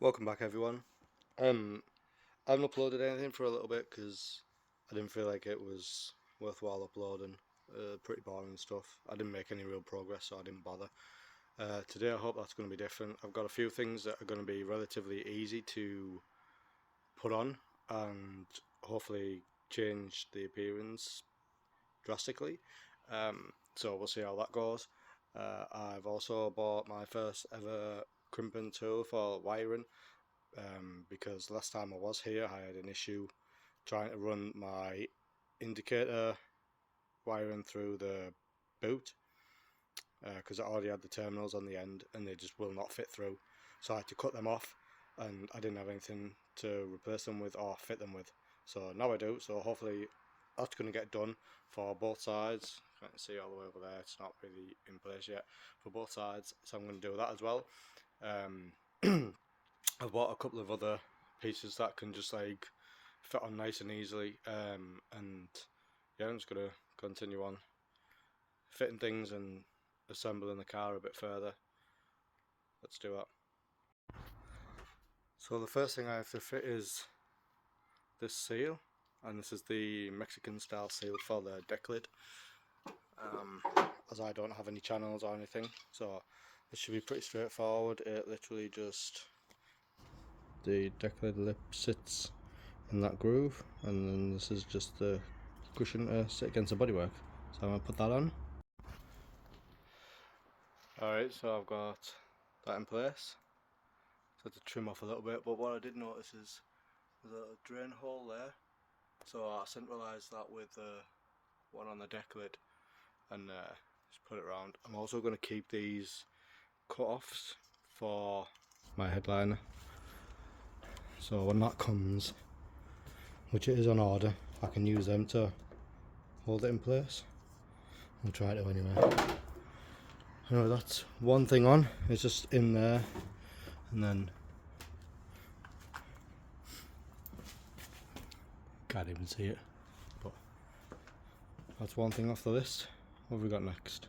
Welcome back everyone. I haven't uploaded anything for a little bit because I didn't feel like it was worthwhile uploading. Pretty boring stuff. I didn't make any real progress, so I didn't bother. Today I hope that's going to be different. I've got a few things that are going to be relatively easy to put on and hopefully change the appearance drastically. So we'll see how that goes. I've also bought my first ever crimping tool for wiring. Because last time I was here I had an issue trying to run my indicator wiring through the boot because I already had the terminals on the end and they just will not fit through, so I had to cut them off and I didn't have anything to replace them with or fit them with, so now I do. So hopefully that's going to get done for both sides. You can see all the way over there, it's not really in place yet for both sides, so I'm going to do that as well. I've bought a couple of other pieces that can just like fit on nice and easily, and yeah, I'm just gonna continue on fitting things and assembling the car a bit further. Let's do that. So the first thing I have to fit is this seal, and this is the Mexican style seal for the deck lid, as I don't have any channels or anything, so this should be pretty straightforward. It literally just, the deck lid lip sits in that groove, and then this is just the cushion to sit against the bodywork, so I'm going to put that on. Alright, so I've got that in place, so I had to trim off a little bit, but what I did notice is there's a drain hole there, so I centralised that with the one on the deck lid and just put it around. I'm also going to keep these cut-offs for my headliner, so when that comes, which it is on order, I can use them to hold it in place. I'll try to anyway. Anyway, that's one thing on, it's just in there, and then can't even see it, but that's one thing off the list. What have we got next?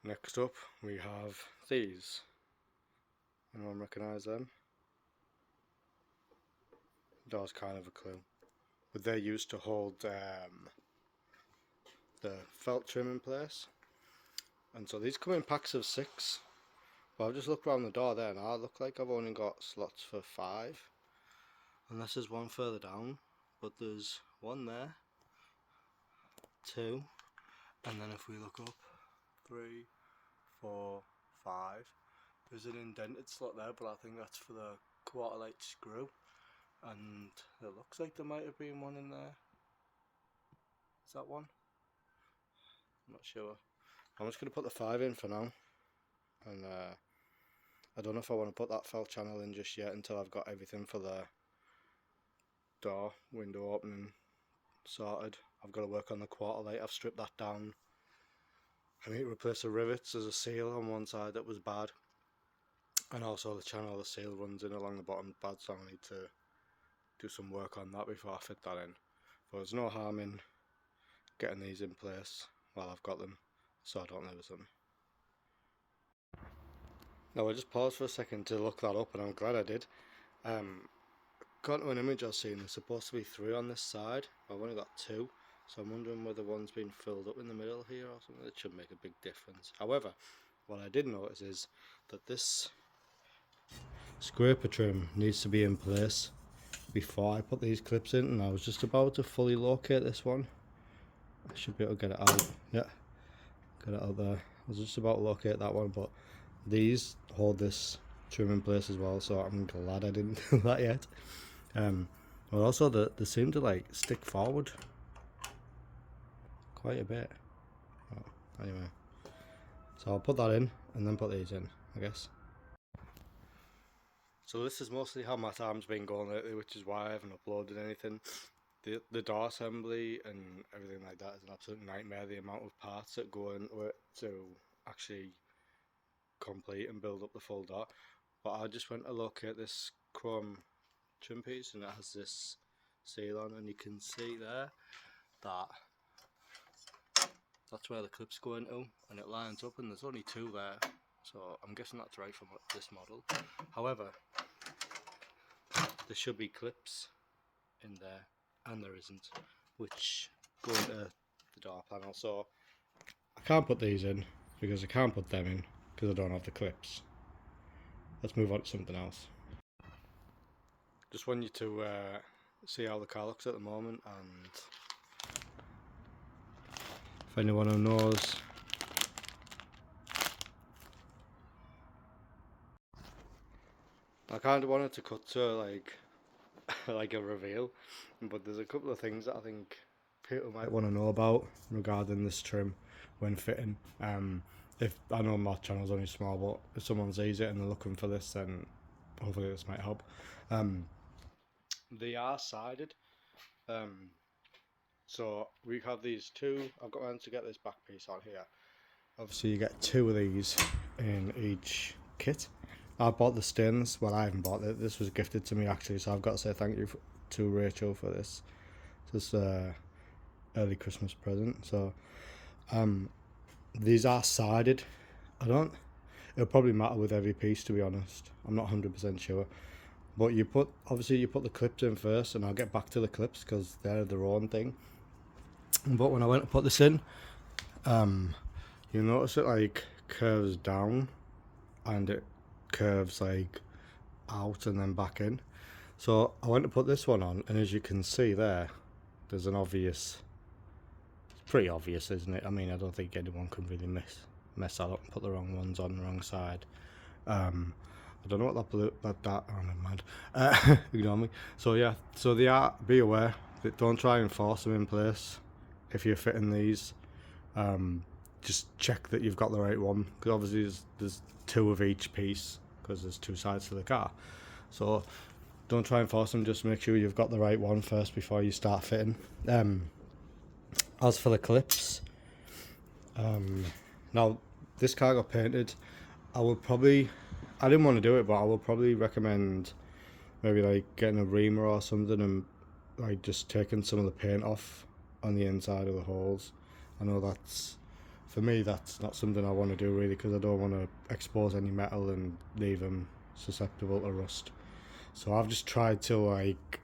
Next up we have these. Anyone recognise them? That was kind of a clue, but they're used to hold the felt trim in place, and so these come in packs of 6, but I've just looked around the door there and I look like I've only got slots for 5, unless there's one further down, but there's one there, 2, and then if we look up, 3, 4, 5, there's an indented slot there, but I think that's for the quarter light screw, and it looks like there might have been one in there. Is that one? I'm not sure. I'm just going to put the 5 in for now, and I don't know if I want to put that felt channel in just yet until I've got everything for the door, window opening sorted. I've got to work on the quarter light. I've stripped that down. I need to replace the rivets. There's a seal on one side that was bad, and also the channel the seal runs in along the bottom bad, so I need to do some work on that before I fit that in. But there's no harm in getting these in place while I've got them, so I don't lose them. Now I just paused for a second to look that up, and I'm glad I did. Got to an image I've seen, there's supposed to be 3 on this side, I've only got 2, so I'm wondering whether one's been filled up in the middle here or something. It should make a big difference. However, what I did notice is that this scraper trim needs to be in place before I put these clips in, and I was just about to fully locate this one. I should be able to get it out. Yeah, got it out there. I was just about to locate that one, but these hold this trim in place as well, so I'm glad I didn't do that yet. But also they seem to like stick forward quite a bit. Oh, anyway, so I'll put that in and then put these in, I guess. So this is mostly how my time's been going lately, which is why I haven't uploaded anything. The door assembly and everything like that is an absolute nightmare, the amount of parts that go into it to actually complete and build up the full door. But I just went to locate this chrome trim piece, and it has this seal on, and you can see there that that's where the clips go into, and it lines up, and there's only 2 there, so I'm guessing that's right for this model. However, there should be clips in there, and there isn't, which go into the door panel. So I can't put these in because I can't put them in because I don't have the clips. Let's move on to something else. Just want you to see how the car looks at the moment, and if anyone who knows, I kind of wanted to cut to like like a reveal, but there's a couple of things that I think people might want to know about regarding this trim when fitting. If I know my channel's only small, but if someone sees it and they're looking for this, then hopefully this might help. They are sided, so we have these two. I've got one to get this back piece on here. Obviously you get two of these in each kit. I bought the stainless, well I haven't bought it, this was gifted to me actually, so I've got to say thank you to Rachel for this. This early Christmas present. So these are sided. It'll probably matter with every piece, to be honest. I'm not 100% sure. But obviously you put the clips in first, and I'll get back to the clips because they're their own thing. But when I went to put this in, you'll notice it like curves down and it curves like out and then back in. So I went to put this one on, and as you can see there's an obvious, it's pretty obvious, isn't it? I mean, I don't think anyone can really mess that up and put the wrong ones on the wrong side. I don't know what that oh never mind. Ignore me. So yeah, so be aware that don't try and force them in place if you're fitting these. Just check that you've got the right one, because obviously there's two of each piece because there's two sides to the car. So don't try and force them, just make sure you've got the right one first before you start fitting. As for the clips, now this car got painted. I didn't want to do it, but I would probably recommend maybe like getting a reamer or something and like just taking some of the paint off on the inside of the holes. I know for me that's not something I want to do really, because I don't want to expose any metal and leave them susceptible to rust. So I've just tried to like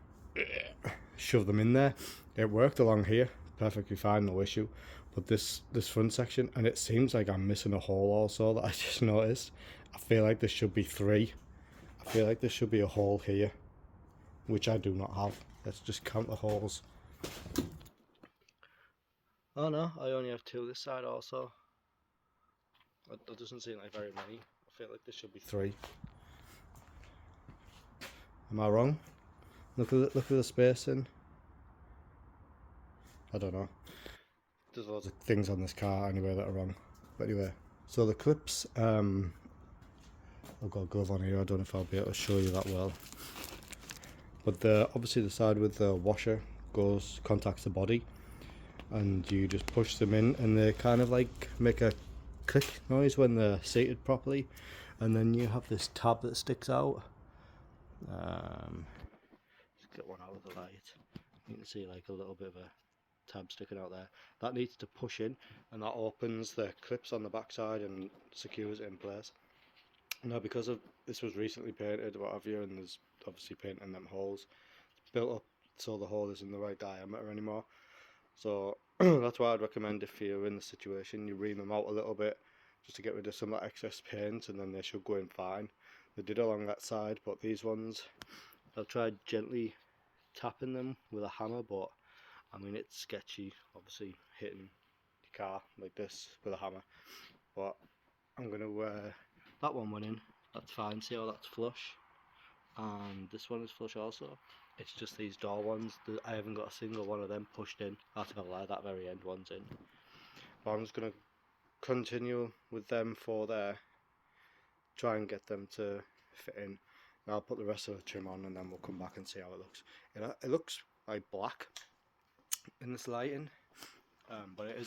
shove them in there. It worked along here perfectly fine, no issue. But this front section, and it seems like I'm missing a hole also that I just noticed. I feel like there should be three. I feel like there should be a hole here, which I do not have. Let's just count the holes. Oh no, I only have two this side also. That doesn't seem like very many. I feel like there should be three. Am I wrong? Look at the spacing. I don't know. There's loads of things on this car anyway that are wrong. But anyway, so the clips, I've got a glove on here, I don't know if I'll be able to show you that well. But obviously the side with the washer contacts the body, and you just push them in, and they kind of like make a click noise when they're seated properly. And then you have this tab that sticks out. Let's get one out of the light. You can see like a little bit of a tab sticking out there. That needs to push in, and that opens the clips on the backside and secures it in place. Now, because this was recently painted, what have you, and there's obviously paint in them holes, it's built up so the hole isn't the right diameter anymore. So that's why I'd recommend, if you're in the situation, you ream them out a little bit just to get rid of some of that excess paint, and then they should go in fine. They did along that side, but these ones, I've tried gently tapping them with a hammer, but I mean, it's sketchy, obviously hitting your car like this with a hammer. But I'm going to, that one went in, that's fine, see how that's flush. And this one is flush also. It's just these door ones, I haven't got a single one of them pushed in. That's a lie, that very end one's in. But I'm just going to continue with them for there, try and get them to fit in. And I'll put the rest of the trim on, and then we'll come back and see how it looks. It looks like black in this lighting, but it is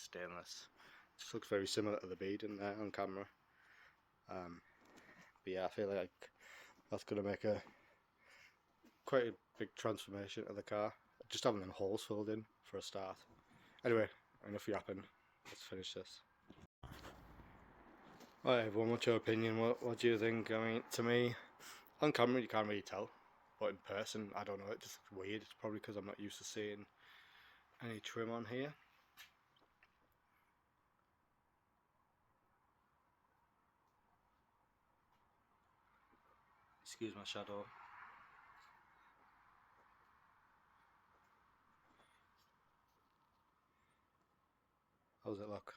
stainless. It just looks very similar to the bead in there on camera. But yeah, I feel like that's going to make quite a big transformation of the car, just having them holes filled in for a start. Anyway, enough yapping, let's finish this. Alright everyone, what's your opinion? What do you think? I mean, to me, on camera you can't really tell, but in person, I don't know, it just looks weird. It's probably because I'm not used to seeing any trim on here. Excuse my shadow. How's it look?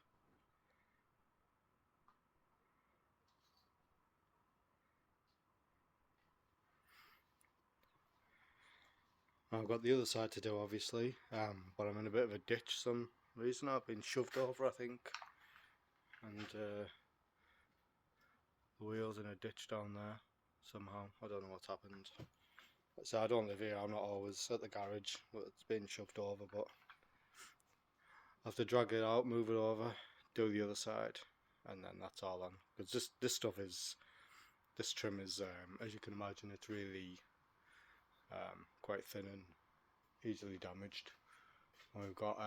I've got the other side to do obviously, but I'm in a bit of a ditch for some reason. I've been shoved over, I think, and the wheel's in a ditch down there somehow. I don't know what's happened. So I don't live here, I'm not always at the garage, but it's been shoved over, but I have to drag it out, move it over, do the other side, and then that's all on. Because this trim is, as you can imagine, it's really quite thin and easily damaged. And we've got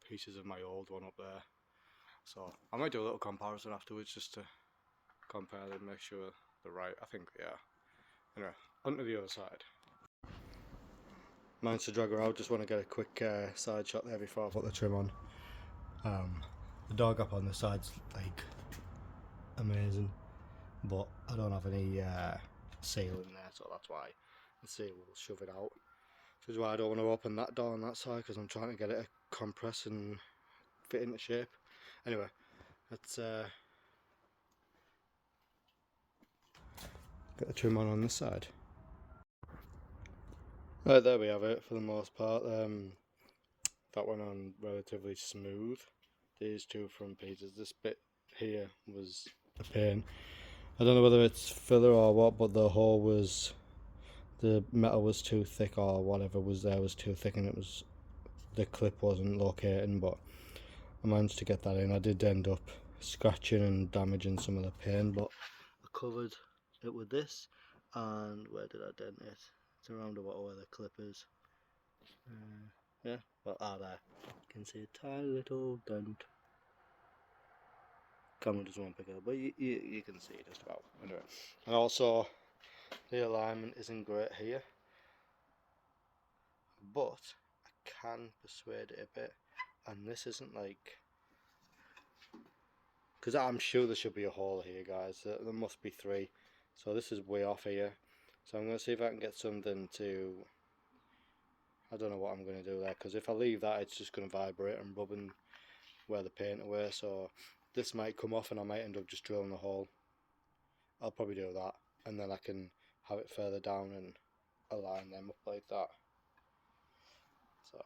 pieces of my old one up there, so I might do a little comparison afterwards just to compare them, make sure they're right. I think they are. Anyway, onto the other side. Managed to drag her out. Just want to get a quick side shot there before I put the trim on. The door gap on the side's like amazing, but I don't have any seal in there, so that's why the seal will shove it out. Which is why I don't want to open that door on that side, because I'm trying to get it to compress and fit into shape. Anyway, let's get the trim on this side. Right, there we have it for the most part. That went on relatively smooth. These two front pieces, this bit here was a pain. I don't know whether it's filler or what, but the metal was too thick, or whatever was there was too thick, and the clip wasn't locating, but I managed to get that in. I did end up scratching and damaging some of the paint, but I covered it with this, and where did I dent it? It's around about where the clip is. Yeah, well, there. You can see a tiny little dent. Camera doesn't want to pick it up, but you can see it just about. Anyway, and also the alignment isn't great here, but I can persuade it a bit, and this isn't like, because I'm sure there should be a hole here, guys. There must be 3, so this is way off here. So I'm going to see if I can get something to, I don't know what I'm going to do there, because if I leave that, it's just going to vibrate and rub and wear the paint away. So this might come off and I might end up just drilling a hole. I'll probably do that, and then I can have it further down and align them up like that. So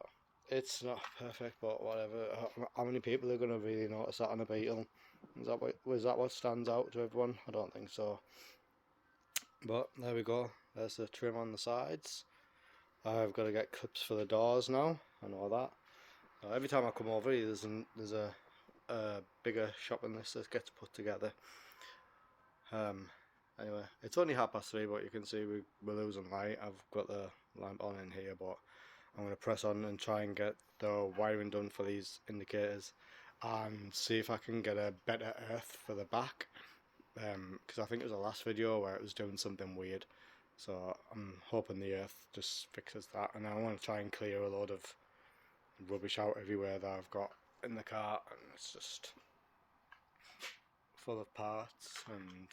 it's not perfect, but whatever. How many people are going to really notice that on a Beetle? Was that what stands out to everyone? I don't think so. But there we go. There's the trim on the sides. I've got to get clips for the doors now and all that. Every time I come over here, there's a bigger shop than this that gets put together. Anyway, it's only 3:30, but you can see we're losing light. I've got the lamp on in here, but I'm going to press on and try and get the wiring done for these indicators, and see if I can get a better earth for the back, because I think it was the last video where it was doing something weird. So I'm hoping the earth just fixes that, and I want to try and clear a load of rubbish out everywhere that I've got in the car, and it's just full of parts, and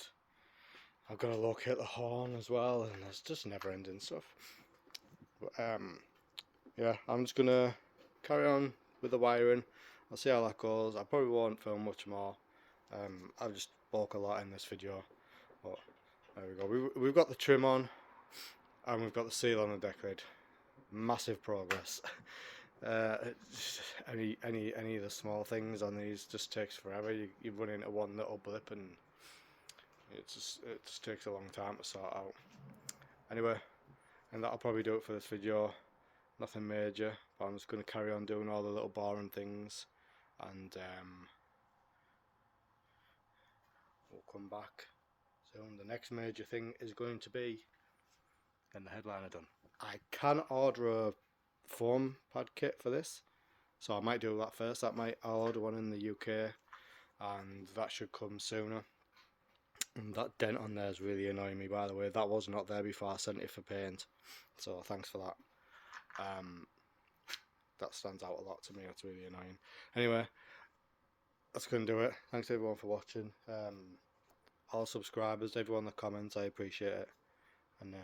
I've got to locate the horn as well, and there's just never ending stuff. But yeah, I'm just gonna carry on with the wiring. I'll see how that goes. I probably won't film much more. I've just spoke a lot in this video, but there we go. We've got the trim on, and we've got the seal on the deck lid. Massive progress. Any of the small things on these just takes forever. You run into one little blip and it just takes a long time to sort out. Anyway, and that'll probably do it for this video. Nothing major, but I'm just going to carry on doing all the little boring things, and we'll come back soon. The next major thing is going to be getting the headliner done. I can order a foam pad kit for this, so I might do that first. I'll order one in the UK, and that should come sooner. And that dent on there is really annoying me, by the way. That was not there before I sent it for paint, so thanks for that. That stands out a lot to me. It's really annoying. Anyway, that's going to do it. Thanks everyone for watching. All subscribers, everyone that comments, I appreciate it. And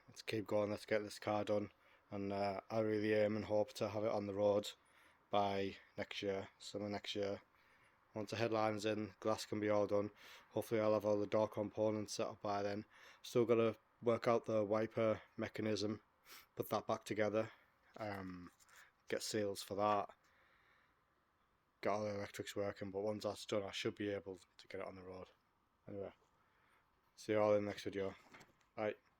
let's keep going. Let's get this car done. And I really aim and hope to have it on the road by next year, summer next year. Once the headline's in, glass can be all done. Hopefully I'll have all the door components set up by then. Still got to work out the wiper mechanism, put that back together, get seals for that, get all the electrics working, but once that's done I should be able to get it on the road. Anyway, see you all in the next video. Bye.